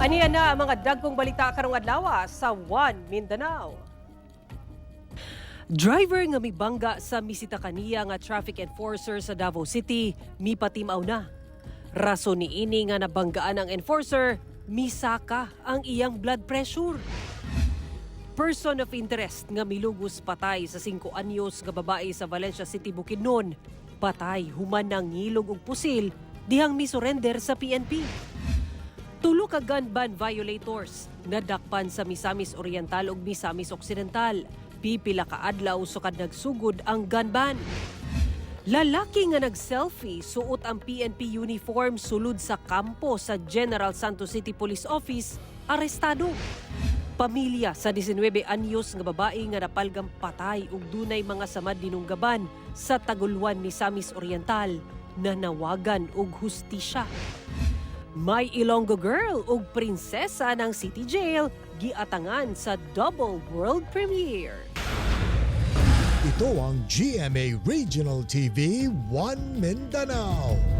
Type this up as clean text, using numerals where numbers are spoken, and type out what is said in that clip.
Aniya na ang mga dagkong balita karong adlaw sa One Mindanao. Driver nga mibangga sa misita kaniya nga traffic enforcer sa Davao City, mipatimaw na. Rason ni ini nga nabanggaan ang enforcer, misaka ang iyang blood pressure. Person of interest nga milugos patay sa 5 anyos nga babae sa Valencia City, Bukidnon. Patay human ng ngilog og pusil dihang misurrender sa PNP. Tulo ka gun ban violators nadakpan sa Misamis Oriental ug Misamis Occidental. Pipila ka adlaw sukad nagsugod ang gun ban. Lalaki nga nag-selfie suot ang PNP uniform sulod sa kampo sa General Santos City Police Office, arestado. Pamilya sa 19 anyos nga babae nga napalgang patay ug dunay mga samad dinunggaban sa Taguluan, Misamis Oriental na nawagan og hustisya. May Ilonggo girl ug prinsesa ng City Jail giatangan sa double world premiere. Ito ang GMA Regional TV 1 Mindanao.